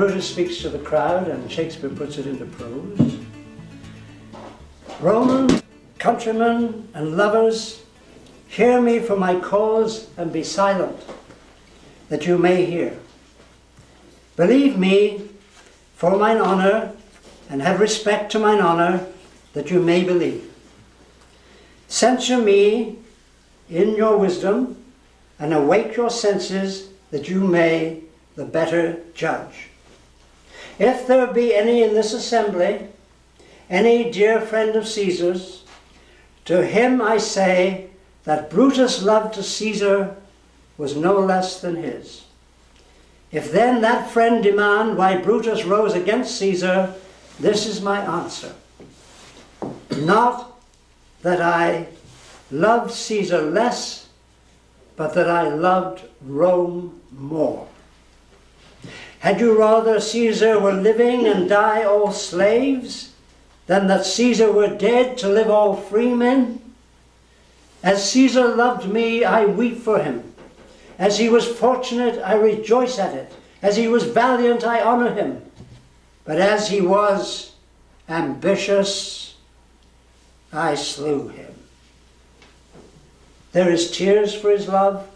Brutus speaks to the crowd and Shakespeare puts it into prose. Roman, countrymen, and lovers, hear me for my cause and be silent, that you may hear. Believe me for mine honour, and have respect to mine honour, that you may believe. Censure me in your wisdom, and awake your senses, that you may the better judge. If there be any in this assembly, any dear friend of Caesar's, to him I say that Brutus' love to Caesar was no less than his. If then that friend demand why Brutus rose against Caesar, this is my answer. Not that I loved Caesar less, but that I loved Rome more. Had you rather Caesar were living and die all slaves, than that Caesar were dead to live all free men? As Caesar loved me, I weep for him. As he was fortunate, I rejoice at it. As he was valiant, I honour him. But as he was ambitious, I slew him. There is tears for his love,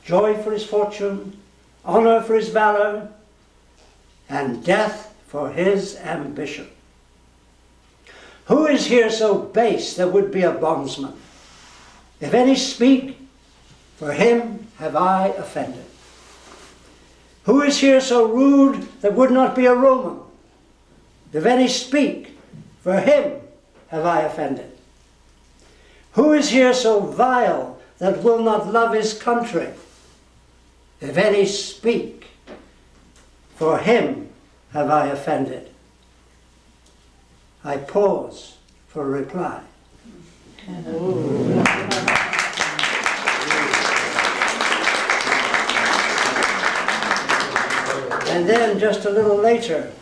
joy for his fortune, honour for his valour, and death for his ambition. Who is here so base that would be a bondsman? If any speak, for him have I offended. Who is here so rude that would not be a Roman? If any speak, for him have I offended. Who is here so vile that will not love his country? If any speak, for him have I offended. I pause for a reply. And then just a little later,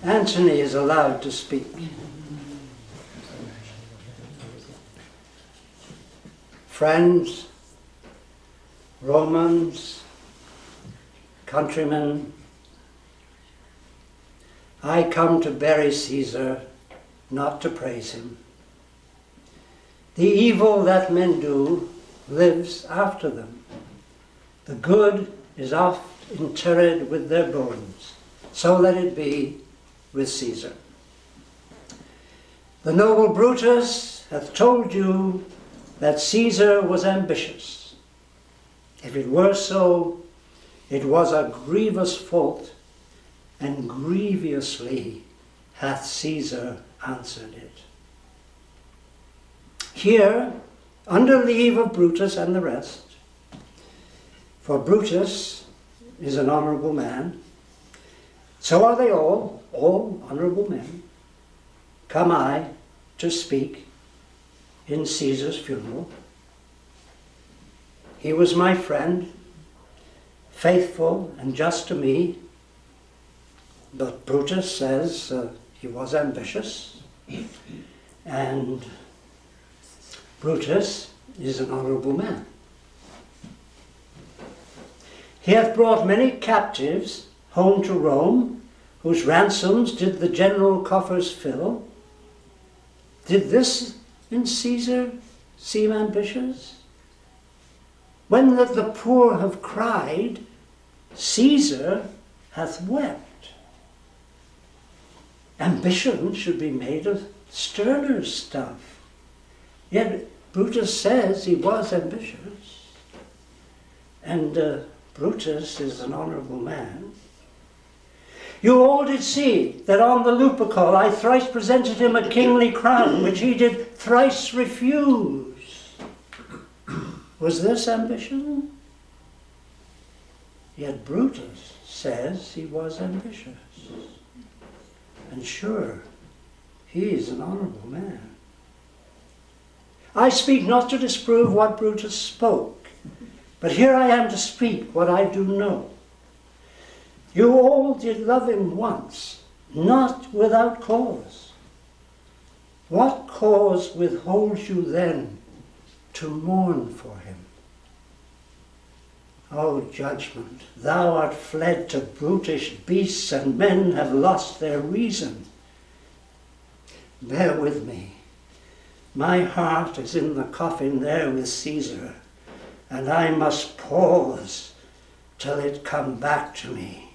Antony is allowed to speak. Friends, Romans, countrymen, I come to bury Caesar, not to praise him. The evil that men do lives after them. The good is oft interred with their bones. So let it be with Caesar. The noble Brutus hath told you that Caesar was ambitious. If it were so, it was a grievous fault, and grievously hath Caesar answered it. Here, under leave of Brutus and the rest, for Brutus is an honourable man, so are they all honourable men, come I to speak in Caesar's funeral. He was my friend, faithful and just to me, but Brutus says he was ambitious, and Brutus is an honourable man. He hath brought many captives home to Rome, whose ransoms did the general coffers fill. Did this in Caesar seem ambitious? When that the poor have cried, Caesar hath wept. Ambition should be made of sterner stuff. Yet Brutus says he was ambitious. And Brutus is an honourable man. You all did see that on the Lupercal I thrice presented him a kingly crown, which he did thrice refuse. Was this ambition? Yet Brutus says he was ambitious. And sure, he is an honourable man. I speak not to disprove what Brutus spoke, but here I am to speak what I do know. You all did love him once, not without cause. What cause withholds you then to mourn for him? O judgment, thou art fled to brutish beasts, and men have lost their reason. Bear with me. My heart is in the coffin there with Caesar, and I must pause till it come back to me.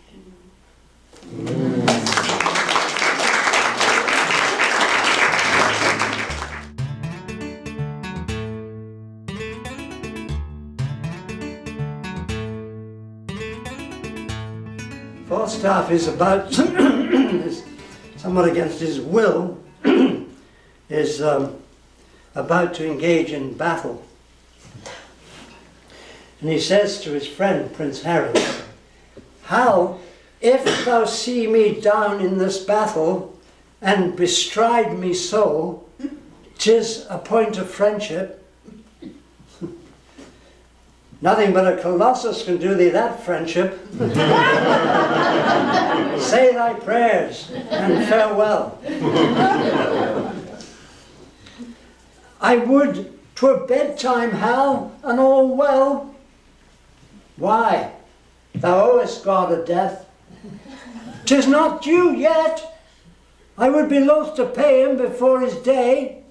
Falstaff is about, somewhat against his will, is about to engage in battle. And he says to his friend, Prince Harry, "Hal, if thou see me down in this battle, and bestride me so, 'tis a point of friendship. Nothing but a colossus can do thee that friendship. Say thy prayers, and farewell." "I would 'twere bedtime, Hal, and all well." "Why? Thou owest God a death." "'Tis not due yet. I would be loath to pay him before his day.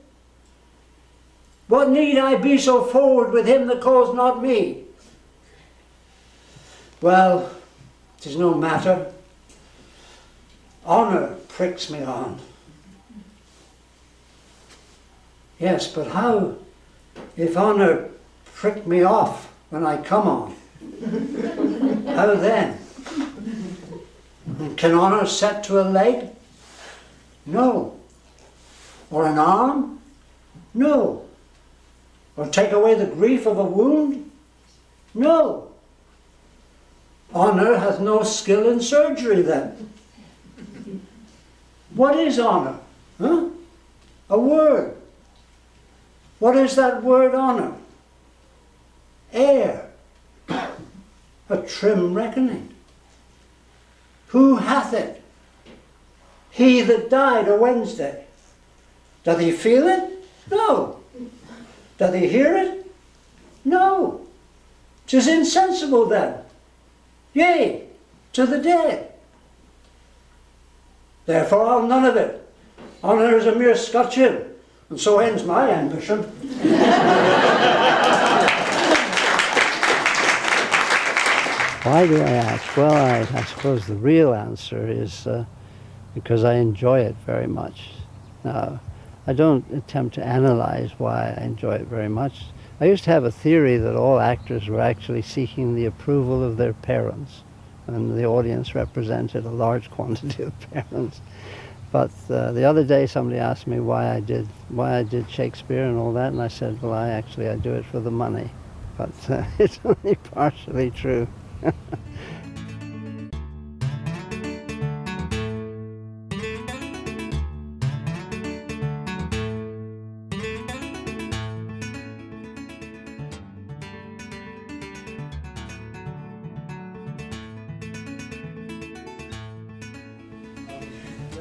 What need I be so forward with him that calls not me?" "Well, 'tis no matter. Honour pricks me on." "Yes, but how if honour prick me off when I come on? How then? Can honour set to a leg? No. Or an arm? No. Or take away the grief of a wound? No. Honour hath no skill in surgery then. What is honour? Huh? A word. What is that word honour? Air. A trim reckoning. Who hath it? He that died a Wednesday. Doth he feel it? No. Doth he hear it? No. 'Tis insensible then. Yea, to the dead. Therefore I'll none of it. Honour is a mere scutcheon, and so ends my ambition. Why do I ask? Well, I suppose the real answer is because I enjoy it very much. Now, I don't attempt to analyze why I enjoy it very much. I used to have a theory that all actors were actually seeking the approval of their parents, and the audience represented a large quantity of parents. But the other day somebody asked me why I did Shakespeare and all that, and I said, well, I do it for the money. But it's only partially true.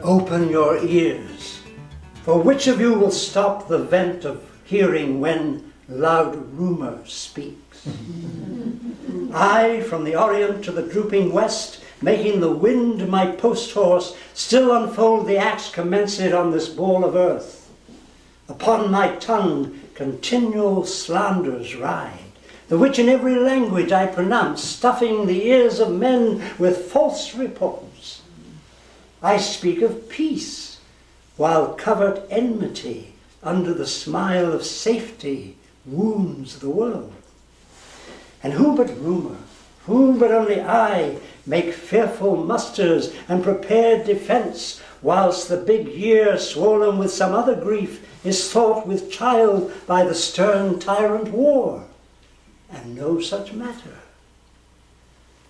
Open your ears, for which of you will stop the vent of hearing when loud rumour speaks? I, from the Orient to the drooping West, making the wind my post-horse, still unfold the acts commenced on this ball of earth. Upon my tongue continual slanders ride, the which in every language I pronounce, stuffing the ears of men with false reports. I speak of peace, while covert enmity under the smile of safety wounds the world. And who but rumour, who but only I, make fearful musters and prepare defence, whilst the big year, swollen with some other grief, is thought with child by the stern tyrant war, and no such matter.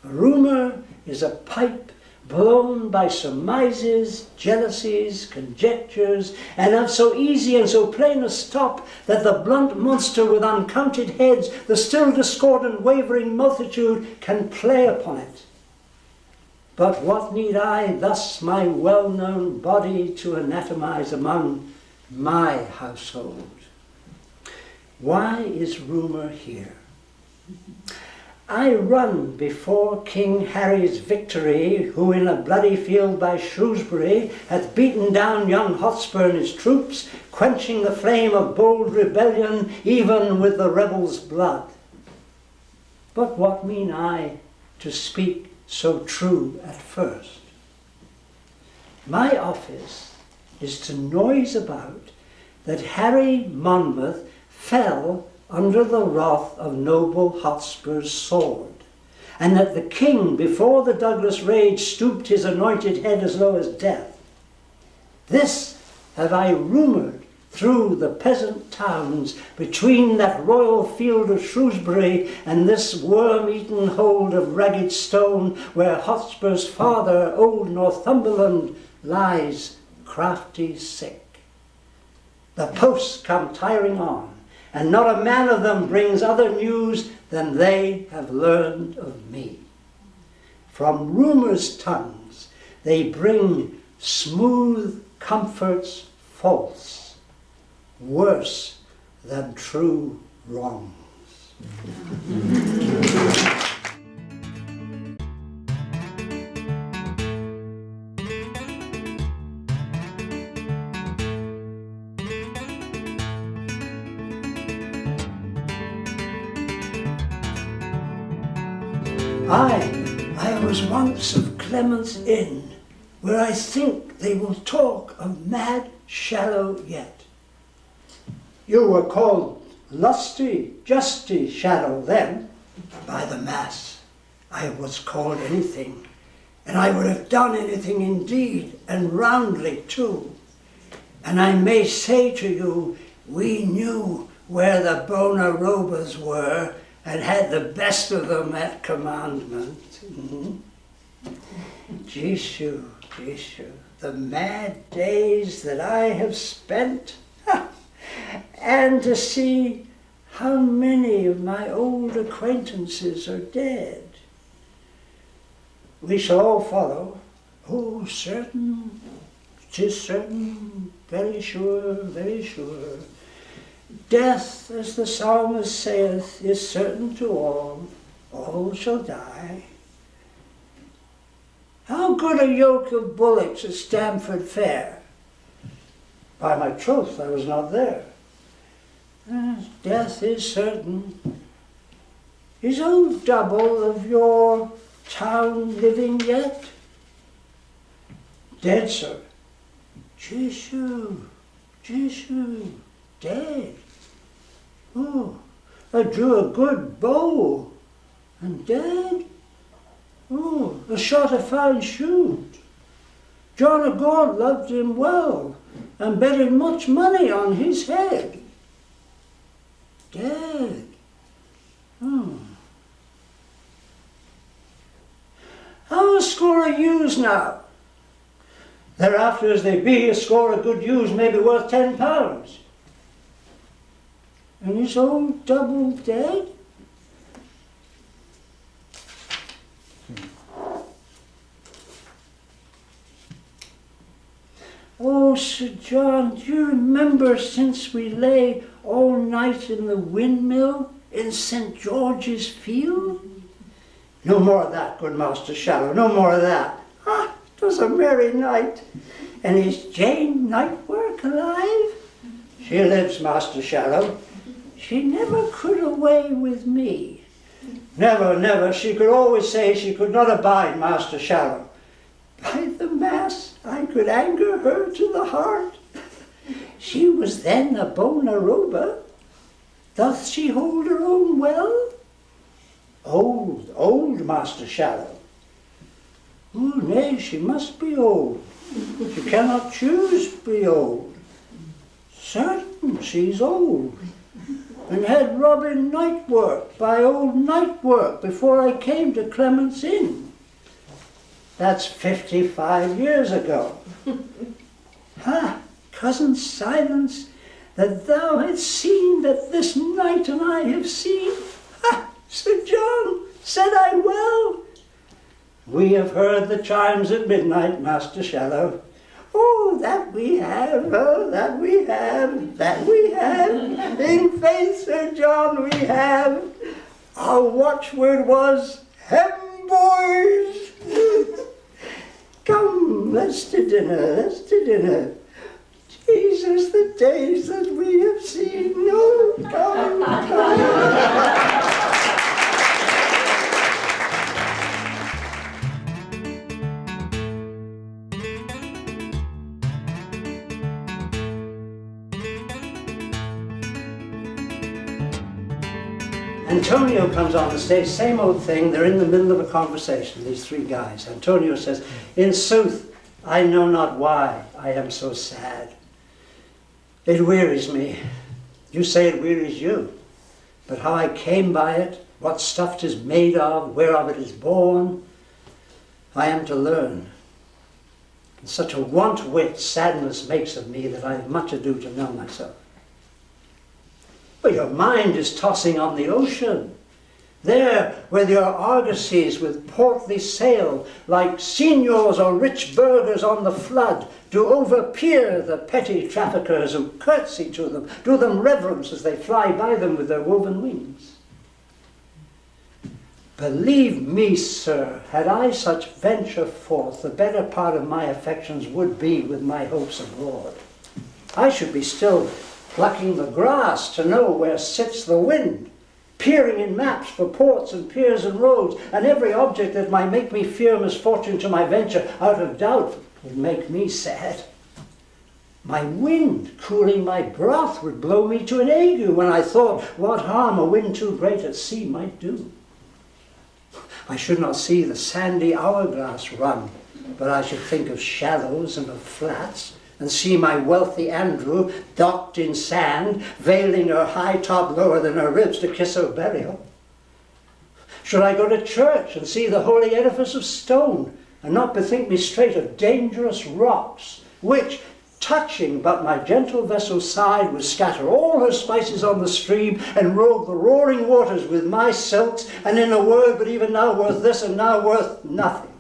A rumour is a pipe blown by surmises, jealousies, conjectures, and of so easy and so plain a stop that the blunt monster with uncounted heads, the still discordant wavering multitude, can play upon it. But what need I thus my well-known body to anatomize among my household? Why is rumour here? I run before King Harry's victory, who in a bloody field by Shrewsbury hath beaten down young Hotspur and his troops, quenching the flame of bold rebellion, even with the rebels' blood. But what mean I to speak so true at first? My office is to noise about that Harry Monmouth fell under the wrath of noble Hotspur's sword, and that the king, before the Douglas rage, stooped his anointed head as low as death. This have I rumoured through the peasant towns, between that royal field of Shrewsbury and this worm-eaten hold of Ragged Stone, where Hotspur's father, old Northumberland, lies crafty sick. The posts come tiring on, and not a man of them brings other news than they have learned of me. From rumour's tongues they bring smooth comforts false, worse than true wrongs. I was once of Clement's Inn, where I think they will talk of mad Shallow yet. You were called lusty, justy Shallow then. By the mass, I was called anything, and I would have done anything indeed, and roundly too. And I may say to you, we knew where the Bona Robas were, and had the best of them at commandment. Jesu, the mad days that I have spent, and to see how many of my old acquaintances are dead. We shall all follow. Oh, certain, 'tis certain, very sure, very sure. Death, as the psalmist saith, is certain to all shall die. How good a yoke of bullocks at Stamford Fair? By my troth, I was not there. Death is certain. Is old Double of your town living yet? Dead, sir. Jesu, dead. Oh, I drew a good bow, and dead? Oh, I shot a fine shoot. John of God loved him well, and bet him much money on his head. Dead. Oh. How a score of ewes now? Thereafter as they be, a score of good ewes may be worth £10. And is old Double dead? Oh, Sir John, do you remember since we lay all night in the windmill in St. George's Field? No more of that, good Master Shallow, no more of that. Ah, 'twas a merry night. And is Jane Nightwork alive? She lives, Master Shallow. She never could away with me. Never. She could always say she could not abide Master Shallow. By the mass, I could anger her to the heart. She was then a Bona Roba. Doth she hold her own well? Old Master Shallow. Oh, nay, she must be old. She cannot choose to be old. Certain she's old. And had Robin Nightwork by old Nightwork before I came to Clement's Inn. That's 55 years ago. Ha, Cousin Silence, that thou hast seen that this night and I have seen. Ha, Sir John, said I well? We have heard the chimes at midnight, Master Shallow. Oh, that we have, that we have. In faith, Sir John, we have. Our watchword was, "Hem, boys!" Come, let's to dinner, let's to dinner. Jesus, the days that we have seen. Oh, come, come. Antonio comes on the stage, same old thing, they're in the middle of a conversation, these three guys. Antonio says, "In sooth, I know not why I am so sad. It wearies me. You say it wearies you, but how I came by it, what stuff 'tis made of, whereof it is born, I am to learn. And such a want-wit sadness makes of me that I have much ado to know myself." But your mind is tossing on the ocean, there where your argosies with portly sail, like signors or rich burghers on the flood, do overpeer the petty traffickers who curtsy to them, do them reverence as they fly by them with their woven wings. Believe me, sir, had I such venture forth, the better part of my affections would be with my hopes abroad. I should be still plucking the grass to know where sits the wind, peering in maps for ports and piers and roads, and every object that might make me fear misfortune to my venture out of doubt would make me sad. My wind, cooling my broth, would blow me to an ague when I thought what harm a wind too great at sea might do. I should not see the sandy hourglass run, but I should think of shallows and of flats, and see my wealthy Andrew docked in sand, veiling her high top lower than her ribs to kiss her burial. Should I go to church and see the holy edifice of stone, and not bethink me straight of dangerous rocks, which, touching but my gentle vessel's side, would scatter all her spices on the stream, and rogue the roaring waters with my silks, and in a word, but even now worth this and now worth nothing.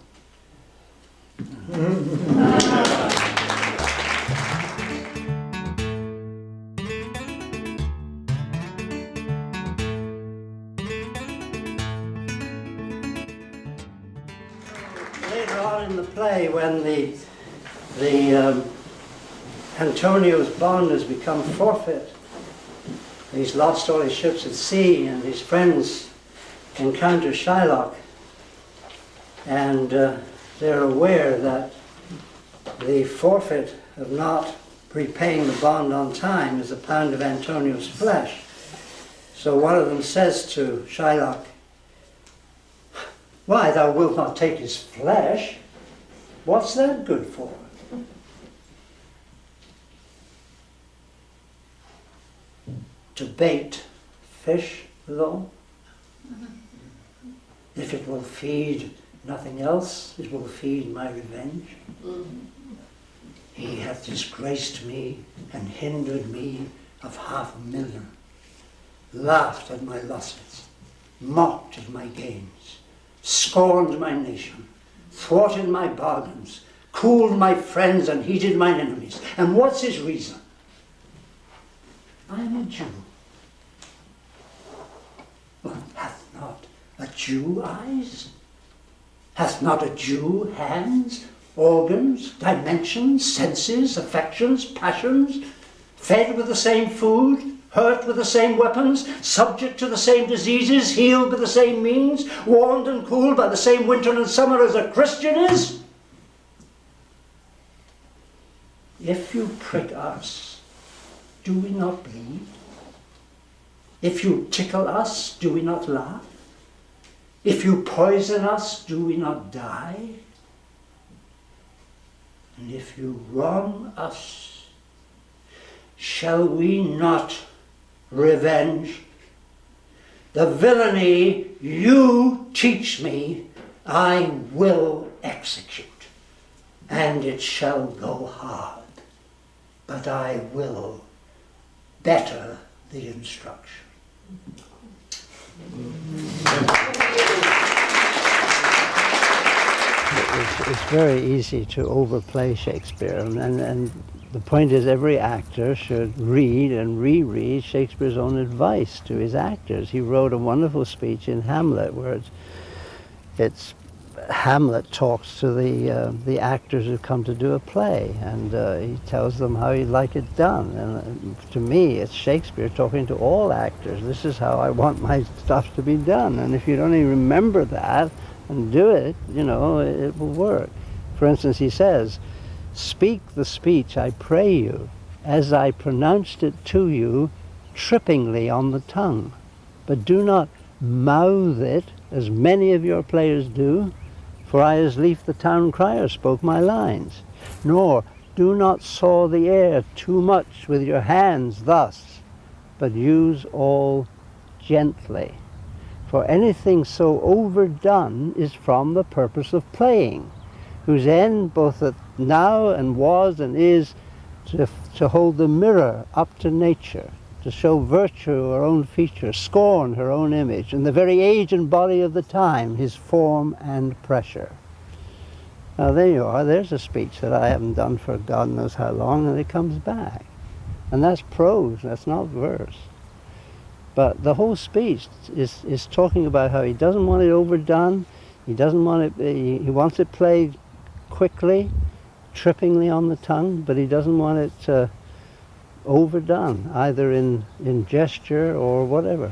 Later on in the play, when the Antonio's bond has become forfeit, he's lost all his ships at sea, and his friends encounter Shylock, and they're aware that the forfeit of not repaying the bond on time is a pound of Antonio's flesh. So one of them says to Shylock, "Why, thou wilt not take his flesh? What's that good for?" "To bait fish withal. If it will feed nothing else, it will feed my revenge. He hath disgraced me and hindered me of 500,000, laughed at my losses, mocked at my gains, scorned my nation, thwarted my bargains, cooled my friends and heated mine enemies. And what's his reason? I am a Jew. Well, hath not a Jew eyes? Hath not a Jew hands, organs, dimensions, senses, affections, passions, fed with the same food, hurt with the same weapons, subject to the same diseases, healed by the same means, warmed and cooled by the same winter and summer as a Christian is? If you prick us, do we not bleed? If you tickle us, do we not laugh? If you poison us, do we not die? And if you wrong us, shall we not revenge? The villainy you teach me, I will execute, and it shall go hard, but I will better the instruction. It's very easy to overplay Shakespeare, and the point is every actor should read and reread Shakespeare's own advice to his actors. He wrote a wonderful speech in Hamlet where it's Hamlet talks to the actors who come to do a play, and he tells them how he'd like it done. And to me, it's Shakespeare talking to all actors. This is how I want my stuff to be done. And if you don't even remember that and do it, you know, it will work. For instance, he says, "Speak the speech, I pray you, as I pronounced it to you, trippingly on the tongue. But do not mouth it, as many of your players do, for I as lief the town crier spoke my lines. Nor do not saw the air too much with your hands thus, but use all gently. For anything so overdone is from the purpose of playing, whose end both at now and was and is to hold the mirror up to nature, to show virtue her own feature, scorn her own image, and the very age and body of the time, his form and pressure." Now there you are, there's a speech that I haven't done for God knows how long, and it comes back. And that's prose, that's not verse. But the whole speech is talking about how he doesn't want it overdone, he doesn't want it, he wants it played quickly, trippingly on the tongue, but he doesn't want it overdone, either in gesture or whatever.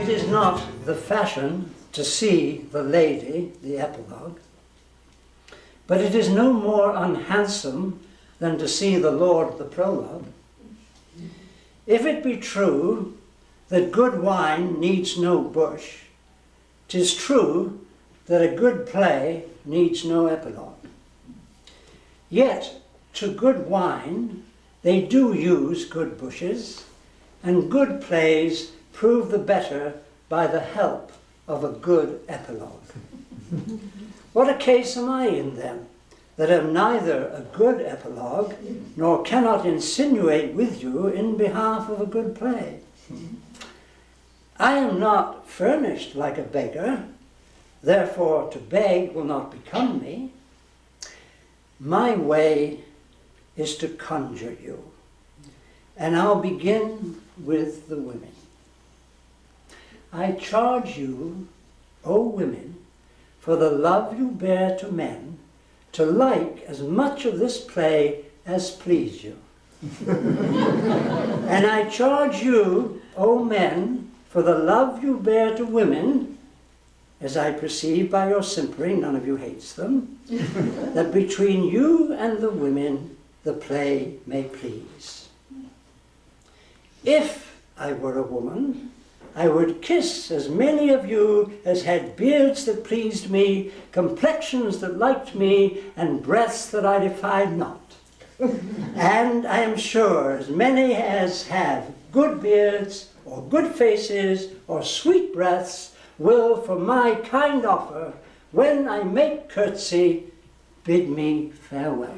It is not the fashion to see the lady, the epilogue, but it is no more unhandsome than to see the Lord, the prologue. If it be true that good wine needs no bush, 'tis true that a good play needs no epilogue. Yet to good wine they do use good bushes, and good plays prove the better by the help of a good epilogue. What a case am I in then, that am neither a good epilogue, nor cannot insinuate with you in behalf of a good play. I am not furnished like a beggar, therefore to beg will not become me. My way is to conjure you, and I'll begin with the women. I charge you, O women, for the love you bear to men, to like as much of this play as please you. And I charge you, O men, for the love you bear to women, as I perceive by your simpering, none of you hates them, that between you and the women the play may please. If I were a woman, I would kiss as many of you as had beards that pleased me, complexions that liked me, and breaths that I defied not. And I am sure as many as have good beards, or good faces, or sweet breaths, will for my kind offer, when I make curtsy, bid me farewell.